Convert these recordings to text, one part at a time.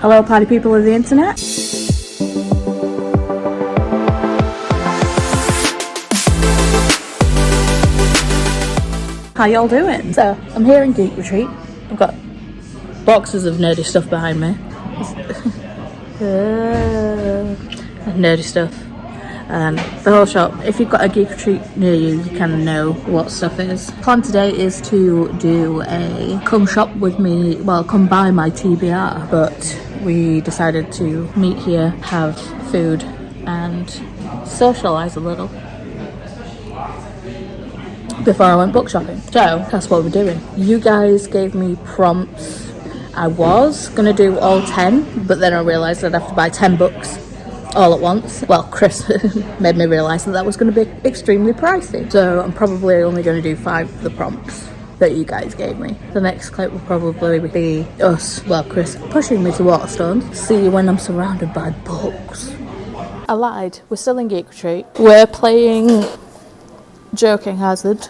Hello party people of the internet. How y'all doing? So, I'm here in Geek Retreat. I've got boxes of nerdy stuff behind me. Nerdy stuff. And the whole shop. If you've got a Geek Retreat near you, you kind of know what stuff is. Plan today is to do a come shop with me, well, come buy my TBR, but we decided to meet here, have food, and socialise a little before I went book shopping. So that's what we're doing. You guys gave me prompts. I was gonna do all 10, but then I realised I'd have to buy 10 books all at once. Well, Chris made me realise that was going to be extremely pricey. So I'm probably only going to do 5 of the prompts that you guys gave me. The next clip will probably be us, well, Chris, pushing me to Waterstones. See you when I'm surrounded by books. I lied. We're still in Geek Retreat. We're playing Joking Hazard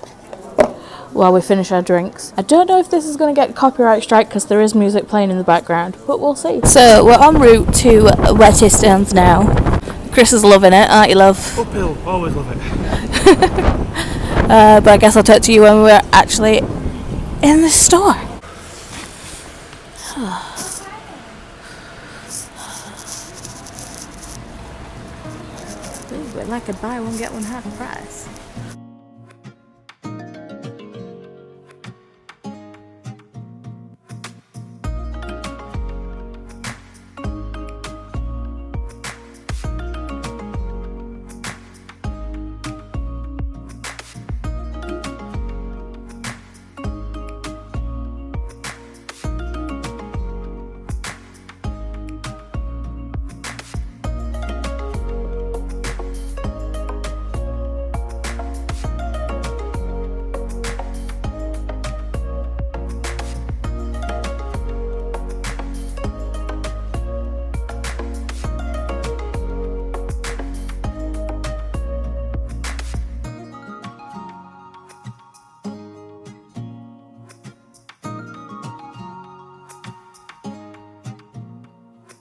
while we finish our drinks. I don't know if this is going to get copyright strike because there is music playing in the background, but we'll see. So we're en route to Waterstones now. Chris is loving it, aren't you, love? Uphill, always love it. But I guess I'll talk to you when we're actually in the store. Ooh, but like a buy one get one half price.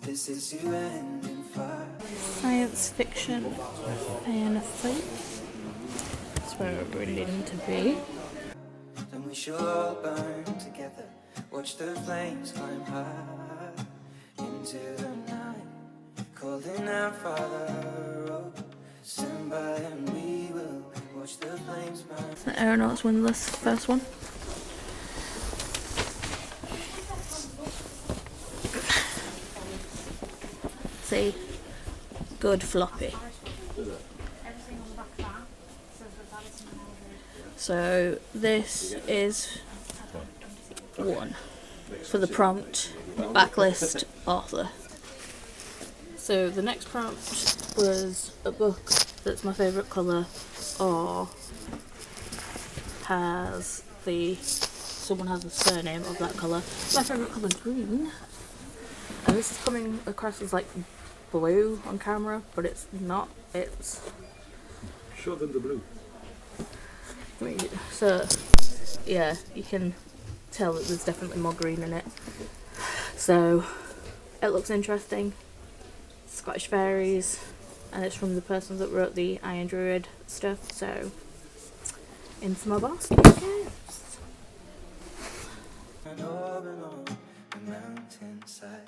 This is you ending fire. Science fiction fantasy. That's where we're needing to be. And we shall all burn together. Watch the flames climb high into the night, calling out Father, oh, stand by and we will watch the flames burn. The Aeronauts win this first one. See, good floppy. So this is one for the prompt, backlist, author. So the next prompt was a book that's my favourite colour or has someone has the surname of that colour. My favourite colour, green. And this is coming across as like blue on camera, but it's not. It's Show them the blue. so yeah, you can tell that there's definitely more green in it. So it looks interesting. Scottish fairies, and it's from the person that wrote the Iron Druid stuff. So into my basket. And all along the mountainside.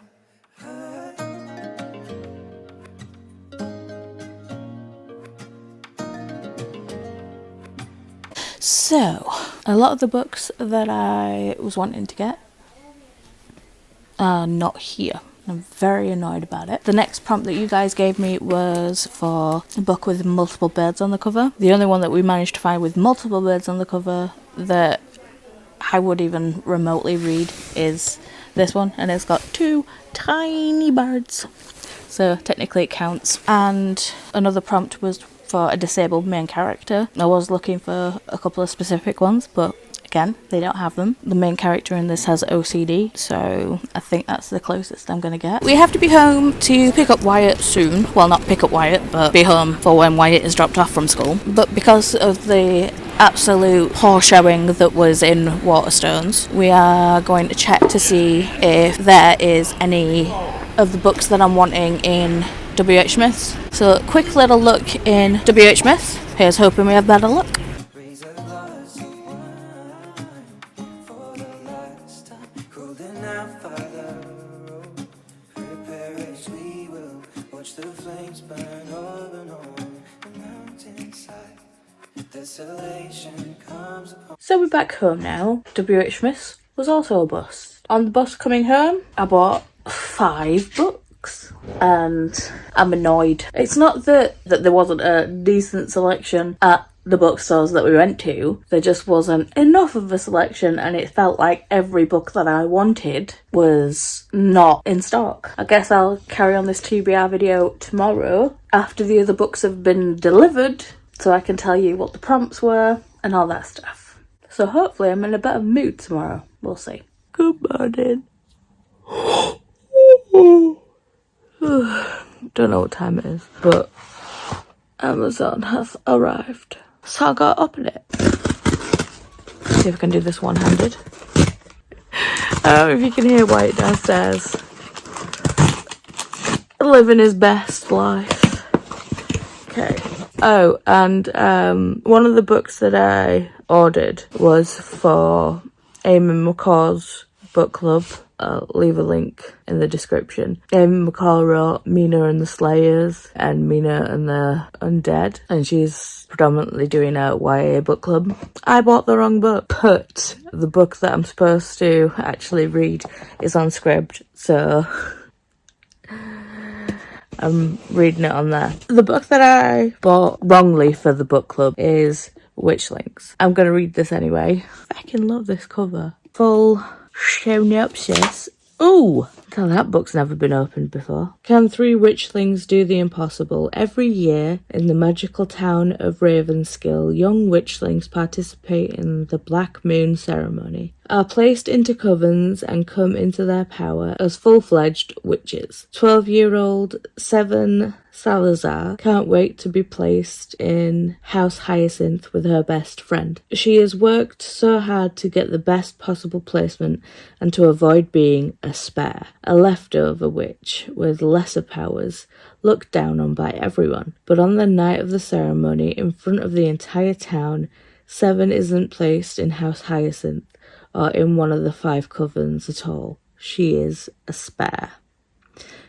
So, a lot of the books that I was wanting to get are not here. I'm very annoyed about it. The next prompt that you guys gave me was for a book with multiple birds on the cover. The only one that we managed to find with multiple birds on the cover that I would even remotely read is this one, and it's got 2 tiny birds. So technically it counts. And another prompt was for a disabled main character. I was looking for a couple of specific ones, but again, they don't have them. The main character in this has OCD, so I think that's the closest I'm gonna get. We have to be home to pick up Wyatt soon. Well, not pick up Wyatt, but be home for when Wyatt is dropped off from school. But because of the absolute horse showing that was in Waterstones, we are going to check to see if there is any of the books that I'm wanting in WH Smith's. So quick little look in WH Smith's. Here's hoping we have better luck. Raise a glass of wine for the last time. Holding out, Father, oh, prepare as we will. Watch the flames burn over and on the mountainside. Desolation comes upon. So we're back home now. WH Smith's was also a bust. On the bus coming home, I bought 5 books. And I'm annoyed. It's not that there wasn't a decent selection at the bookstores that we went to. There just wasn't enough of a selection, and it felt like every book that I wanted was not in stock. I guess I'll carry on this TBR video tomorrow after the other books have been delivered, so I can tell you what the prompts were and all that stuff. So hopefully I'm in a better mood tomorrow. We'll see. Good morning. Don't know what time it is, but Amazon has arrived. So I gotta open it. See if I can do this one-handed. I don't know if you can hear White downstairs. Living his best life. Okay. Oh, and one of the books that I ordered was for Eamon McCall's book club. I'll leave a link in the description. Eamon McCall wrote Mina and the Slayers and Mina and the Undead, and she's predominantly doing a YA book club. I bought the wrong book, but the book that I'm supposed to actually read is on Scribd, so I'm reading it on there. The book that I bought wrongly for the book club is Witchlings. I'm gonna read this anyway. I fucking love this cover. Full synopsis. Ooh! Tell that book's never been opened before. Can 3 witchlings do the impossible? Every year, in the magical town of Ravenskill, young witchlings participate in the Black Moon ceremony, are placed into covens and come into their power as full-fledged witches. 12-year-old Seven Salazar can't wait to be placed in House Hyacinth with her best friend. She has worked so hard to get the best possible placement and to avoid being a spare, a leftover witch with lesser powers, looked down on by everyone. But on the night of the ceremony, in front of the entire town, Seven isn't placed in House Hyacinth or in one of the 5 covens at all. She is a spare.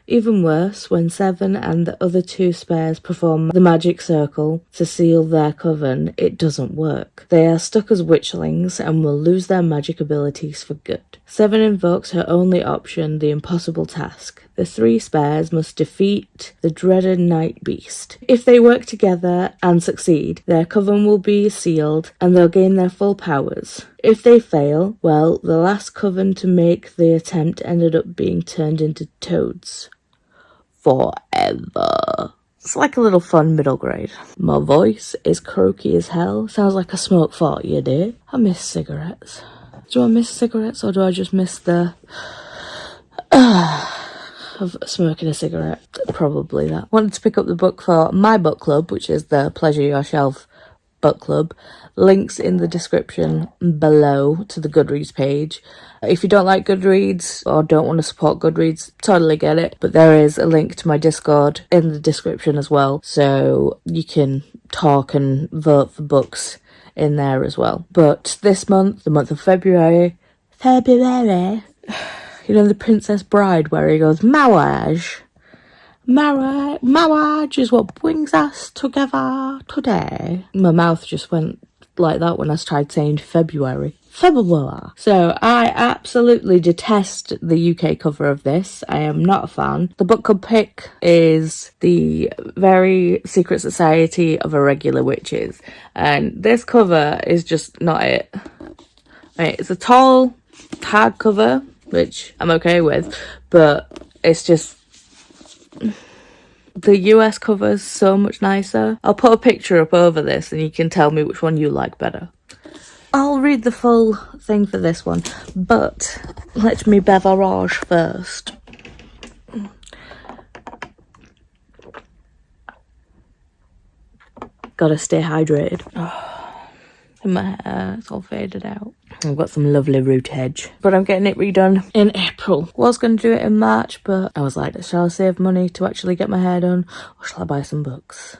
Even worse, when Seven and the other 2 spares perform the magic circle to seal their coven, it doesn't work. They are stuck as witchlings and will lose their magic abilities for good. Seven invokes her only option, the impossible task. The 3 spares must defeat the dreaded Night Beast. If they work together and succeed, their coven will be sealed and they'll gain their full powers. If they fail, well, the last coven to make the attempt ended up being turned into toads. Forever. It's like a little fun middle grade. My voice is croaky as hell. Sounds like I smoke 40 a day. I miss cigarettes. Do I miss cigarettes or do I just miss the of smoking a cigarette? Probably that. Wanted to pick up the book for my book club, which is the Pleasure Your Shelf book club. Links in the description below to the Goodreads page. If you don't like Goodreads or don't want to support Goodreads, totally get it. But there is a link to my Discord in the description as well, so you can talk and vote for books in there as well. But this month, the month of February, you know the Princess Bride where he goes, marriage is what brings us together today. My mouth just went like that when I tried saying February. So I absolutely detest the UK cover of this. I am not a fan. The book club pick is the Very Secret Society of Irregular Witches, and this cover is just not it. Right, it's a tall hardcover, which I'm okay with, but it's just the US cover is so much nicer. I'll put a picture up over this and you can tell me which one you like better. I'll read the full thing for this one, but let me beverage first. Gotta stay hydrated. Oh, in my hair, it's all faded out. I've got some lovely root hedge. But I'm getting it redone in April. Was going to do it in March, but I was like, shall I save money to actually get my hair done, or shall I buy some books?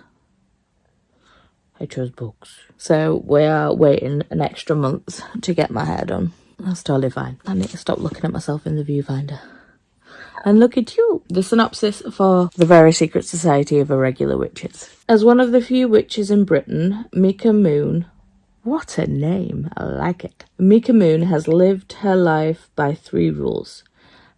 I chose books. So we are waiting an extra month to get my hair done. That's totally fine. I need to stop looking at myself in the viewfinder. And look at you. The synopsis for The Very Secret Society of Irregular Witches. As one of the few witches in Britain, Mika Moon... What a name. I like it. Mika Moon has lived her life by 3 rules.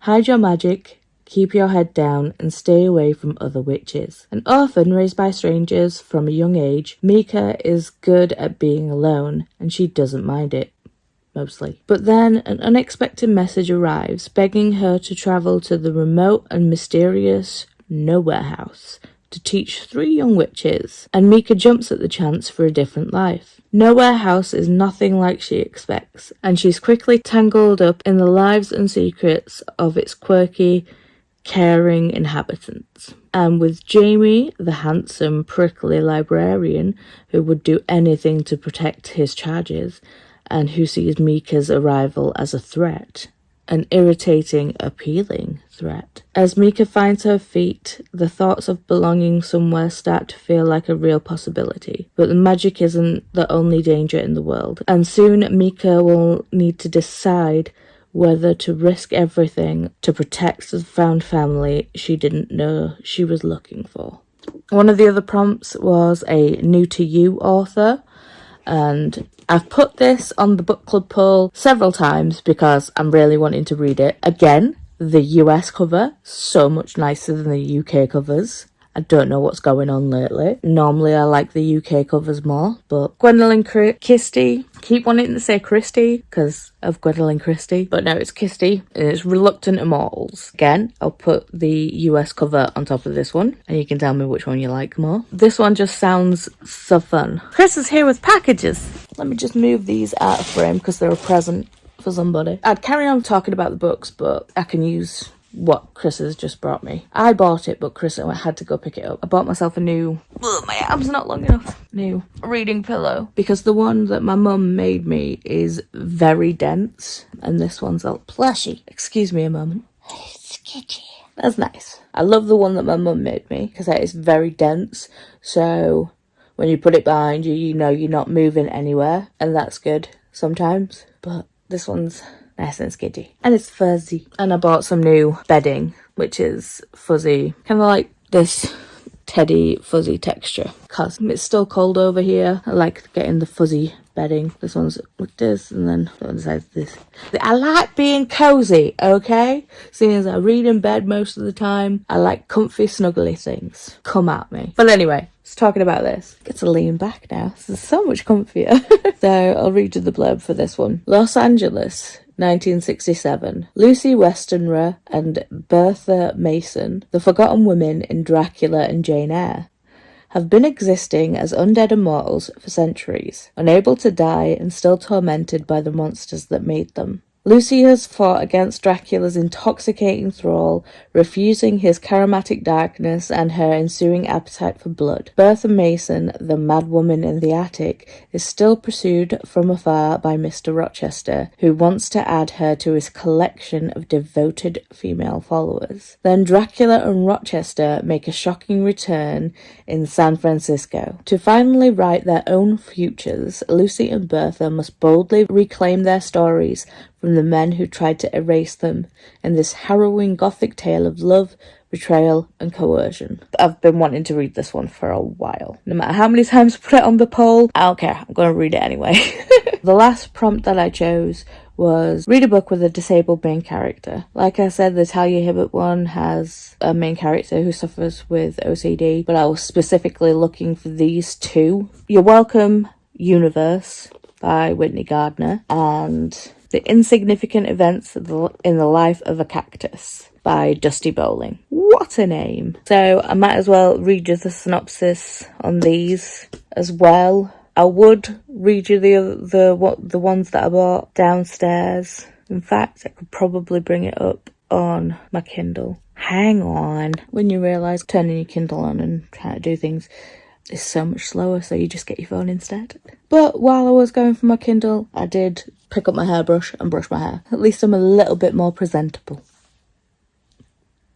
Hide your magic, keep your head down, and stay away from other witches. An orphan raised by strangers from a young age, Mika is good at being alone, and she doesn't mind it. Mostly. But then an unexpected message arrives, begging her to travel to the remote and mysterious Nowhere House to teach 3 young witches, and Mika jumps at the chance for a different life. Nowhere House is nothing like she expects, and she's quickly tangled up in the lives and secrets of its quirky, caring inhabitants. And with Jamie, the handsome, prickly librarian who would do anything to protect his charges, and who sees Mika's arrival as a threat. An irritating, appealing threat. As Mika finds her feet, the thoughts of belonging somewhere start to feel like a real possibility. But the magic isn't the only danger in the world, and soon Mika will need to decide whether to risk everything to protect the found family she didn't know she was looking for. One of the other prompts was a new to you author, and I've put this on the book club poll several times because I'm really wanting to read it. Again, the US cover, so much nicer than the UK covers. I don't know what's going on lately. Normally I like the UK covers more, but Gwendolyn Christie, keep wanting to say Christie because of Gwendolyn Christie, but no, it's Christie, and it's Reluctant Immortals. Again, I'll put the US cover on top of this one, and you can tell me which one you like more. This one just sounds so fun. Chris is here with packages. Let me just move these out of frame because they're a present for somebody. I'd carry on talking about the books, but I can use what Chris has just brought me. I bought it, but Chris had to go pick it up. I bought myself a new... my arm's not long enough. New reading pillow. Because the one that my mum made me is very dense. And this one's all plushy. Excuse me a moment. Sketchy. That's nice. I love the one that my mum made me because it is very dense. So when you put it behind you, you know you're not moving anywhere. And that's good sometimes. But this one's... nice and skidgy. And it's fuzzy. And I bought some new bedding, which is fuzzy. Kind of like this teddy fuzzy texture. Because it's still cold over here. I like getting the fuzzy bedding. This one's like this, and then the other side's this. I like being cozy, okay? Seeing as I read in bed most of the time, I like comfy, snuggly things. Come at me. But anyway, talking about this. Get to lean back now. This is so much comfier. So I'll read you the blurb for this one. Los Angeles, 1967. Lucy Westenra and Bertha Mason, the forgotten women in Dracula and Jane Eyre, have been existing as undead immortals for centuries, unable to die and still tormented by the monsters that made them. Lucy has fought against Dracula's intoxicating thrall, refusing his charismatic darkness and her ensuing appetite for blood. Bertha Mason, the mad woman in the attic, is still pursued from afar by Mr. Rochester, who wants to add her to his collection of devoted female followers. Then Dracula and Rochester make a shocking return in San Francisco. To finally write their own futures, Lucy and Bertha must boldly reclaim their stories from the men who tried to erase them in this harrowing gothic tale of love, betrayal, and coercion. I've been wanting to read this one for a while. No matter how many times I put it on the poll, I don't care. I'm going to read it anyway. The last prompt that I chose was read a book with a disabled main character. Like I said, the Talia Hibbert one has a main character who suffers with OCD, but I was specifically looking for these two. You're Welcome, Universe by Whitney Gardner, and The Insignificant Events in the Life of a Cactus by Dusty Bowling. What a name. So I might as well read you the synopsis on these as well. I would read you the ones that I bought downstairs. In fact, I could probably bring it up on my Kindle. Hang on. When you realise turning your Kindle on and trying to do things is so much slower, so you just get your phone instead. But while I was going for my Kindle, I did pick up my hairbrush and brush my hair. At least I'm a little bit more presentable.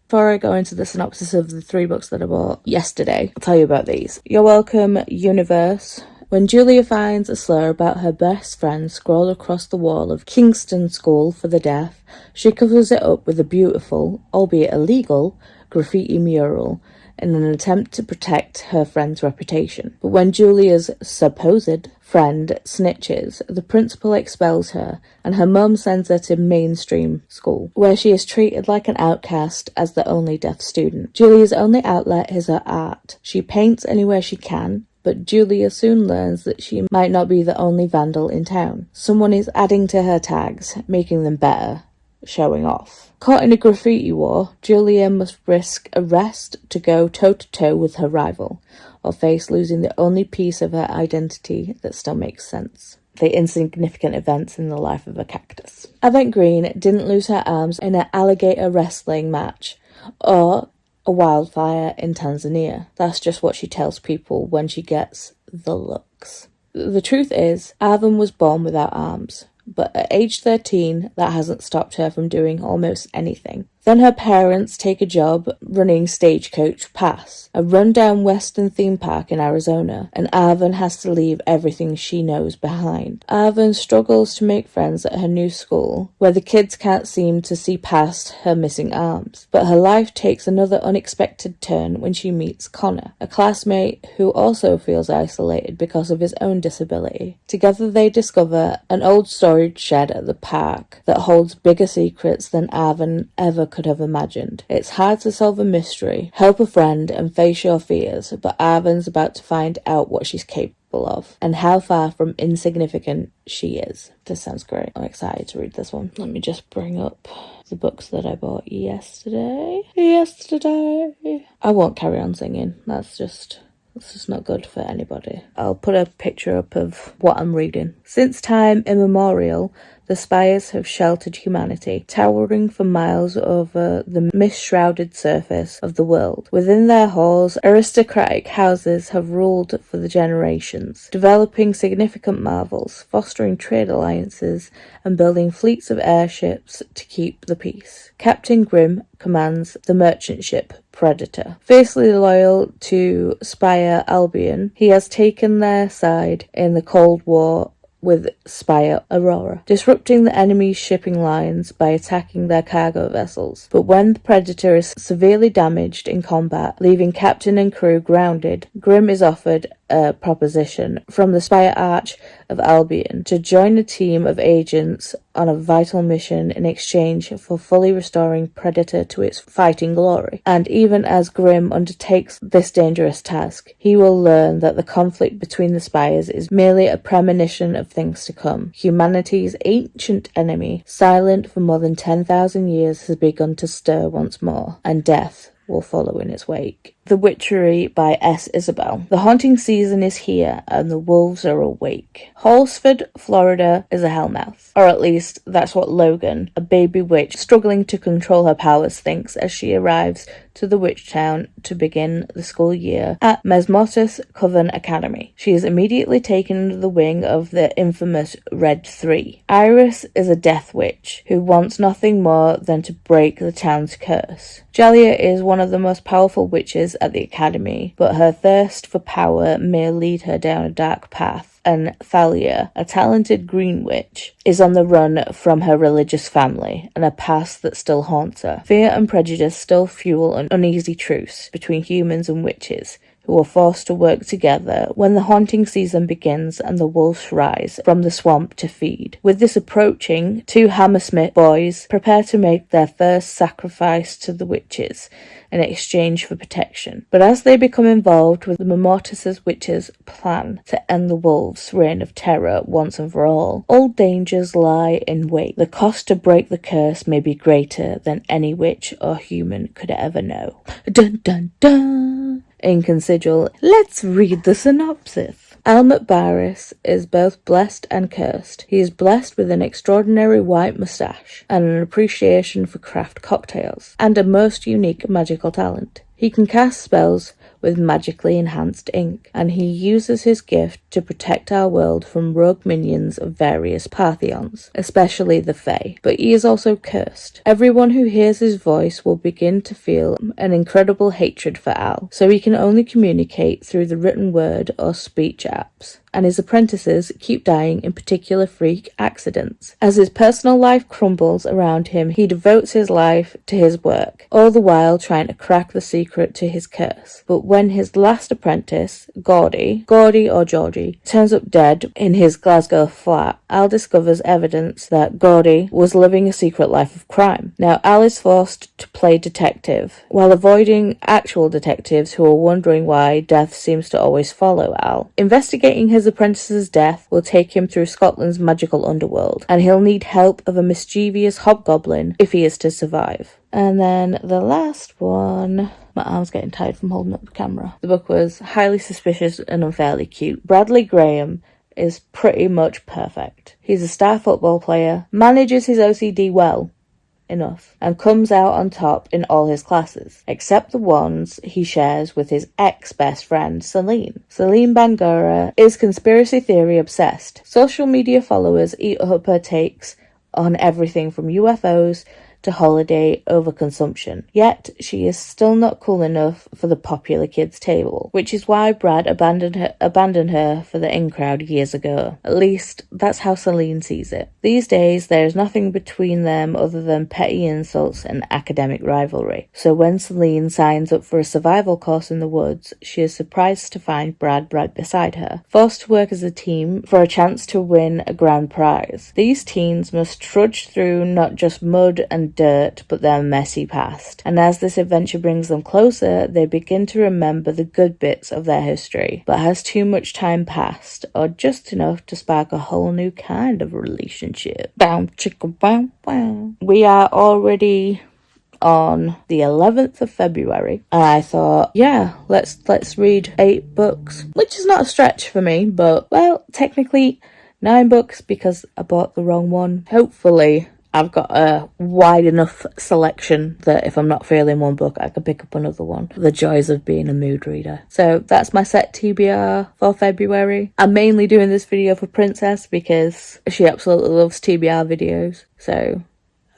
Before I go into the synopsis of the 3 books that I bought yesterday, I'll tell you about these. You're Welcome, Universe. When Julia finds a slur about her best friend scrawled across the wall of Kingston School for the Deaf, she covers it up with a beautiful, albeit illegal, graffiti mural in an attempt to protect her friend's reputation. But when Julia's supposed friend snitches, the principal expels her and her mum sends her to mainstream school, where she is treated like an outcast as the only deaf student. Julia's only outlet is her art. She paints anywhere she can, but Julia soon learns that she might not be the only vandal in town. Someone is adding to her tags, making them better, showing off. Caught in a graffiti war, Julia must risk arrest to go toe-to-toe with her rival, or face losing the only piece of her identity that still makes sense: the insignificant events in the life of a cactus. Avant Green didn't lose her arms in an alligator wrestling match, or a wildfire in Tanzania. That's just what she tells people when she gets the looks. The truth is, Arvin was born without arms, but at age 13, that hasn't stopped her from doing almost anything. Then her parents take a job running Stagecoach Pass, a rundown western theme park in Arizona, and Arvin has to leave everything she knows behind. Arvin struggles to make friends at her new school, where the kids can't seem to see past her missing arms. But her life takes another unexpected turn when she meets Connor, a classmate who also feels isolated because of his own disability. Together they discover an old storage shed at the park that holds bigger secrets than Arvin ever could have imagined. It's hard to solve a mystery, help a friend, and face your fears, but Arvin's about to find out what she's capable of, and how far from insignificant she is. This sounds great. I'm excited to read this one. Let me just bring up the books that I bought yesterday. I won't carry on singing. That's just not good for anybody. I'll put a picture up of what I'm reading. Since time immemorial, the spires have sheltered humanity, towering for miles over the mist-shrouded surface of the world. Within their halls, aristocratic houses have ruled for the generations, developing significant marvels, fostering trade alliances, and building fleets of airships to keep the peace. Captain Grimm commands the merchant ship Predator. Fiercely loyal to Spire Albion, he has taken their side in the Cold War with Spire Aurora, disrupting the enemy's shipping lines by attacking their cargo vessels. But when the Predator is severely damaged in combat, leaving captain and crew grounded, Grimm is offered a proposition from the Spire Arch of Albion to join a team of agents on a vital mission in exchange for fully restoring Predator to its fighting glory. And even as Grimm undertakes this dangerous task, he will learn that the conflict between the Spires is merely a premonition of things to come. Humanity's ancient enemy, silent for more than 10,000 years, has begun to stir once more, and death will follow in its wake. The Witchery by S. Isabel. The haunting season is here, and the wolves are awake. Halsford, Florida, is a hellmouth. Or at least, that's what Logan, a baby witch struggling to control her powers, thinks as she arrives to the witch town to begin the school year at Mesmotus Coven Academy. She is immediately taken under the wing of the infamous Red 3. Iris is a death witch who wants nothing more than to break the town's curse. Jalia is one of the most powerful witches at the academy, but her thirst for power may lead her down a dark path, and Thalia, a talented green witch, is on the run from her religious family and a past that still haunts her. Fear and prejudice still fuel an uneasy truce between humans and witches, who are forced to work together when the haunting season begins and the wolves rise from the swamp to feed. With this approaching, 2 Hammersmith boys prepare to make their first sacrifice to the witches in exchange for protection. But as they become involved with the Memortus' witches' plan to end the wolves' reign of terror once and for all dangers lie in wait. The cost to break the curse may be greater than any witch or human could ever know. Dun dun dun! In considerable, let's read the synopsis. Almut Barris is both blessed and cursed. He is blessed with an extraordinary white moustache and an appreciation for craft cocktails, and a most unique magical talent. He can cast spells with magically enhanced ink, and he uses his gift to protect our world from rogue minions of various Parthions, especially the Fae. But he is also cursed. Everyone who hears his voice will begin to feel an incredible hatred for Al, so he can only communicate through the written word or speech apps, and his apprentices keep dying in particular freak accidents. As his personal life crumbles around him, he devotes his life to his work, all the while trying to crack the secret to his curse. But when his last apprentice, Gordy or Georgie, turns up dead in his Glasgow flat, Al discovers evidence that Gordy was living a secret life of crime. Now Al is forced to play detective, while avoiding actual detectives who are wondering why death seems to always follow Al. Investigating his apprentice's death will take him through Scotland's magical underworld, and he'll need help of a mischievous hobgoblin if he is to survive. And then the last one... My arm's getting tired from holding up the camera. The book was highly suspicious and unfairly cute. Bradley Graham is pretty much perfect. He's a star football player, manages his OCD well enough, and comes out on top in all his classes, except the ones he shares with his ex-best friend, Celine. Celine Bangura is conspiracy theory obsessed. Social media followers eat up her takes on everything from UFOs to holiday overconsumption. Yet, she is still not cool enough for the popular kids' table, which is why Brad abandoned her for the in-crowd years ago. At least, that's how Celine sees it. These days, there is nothing between them other than petty insults and academic rivalry. So when Celine signs up for a survival course in the woods, she is surprised to find Brad right beside her, forced to work as a team for a chance to win a grand prize. These teens must trudge through not just mud and dirt, but their messy past. And as this adventure brings them closer, they begin to remember the good bits of their history. But has too much time passed, or just enough to spark a whole new kind of relationship? Bow, chicka, bow, wow. We are already on the 11th of February, and I thought, yeah, let's read 8 books, which is not a stretch for me, but, well, technically 9 books because I bought the wrong one. Hopefully I've got a wide enough selection that if I'm not feeling one book, I can pick up another one. The joys of being a mood reader. So that's my set TBR for February. I'm mainly doing this video for Princess because she absolutely loves TBR videos. So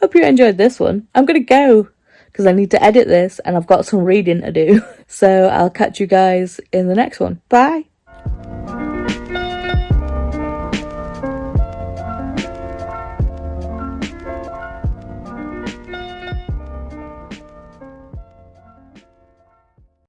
hope you enjoyed this one. I'm gonna go because I need to edit this and I've got some reading to do. So I'll catch you guys in the next one. Bye!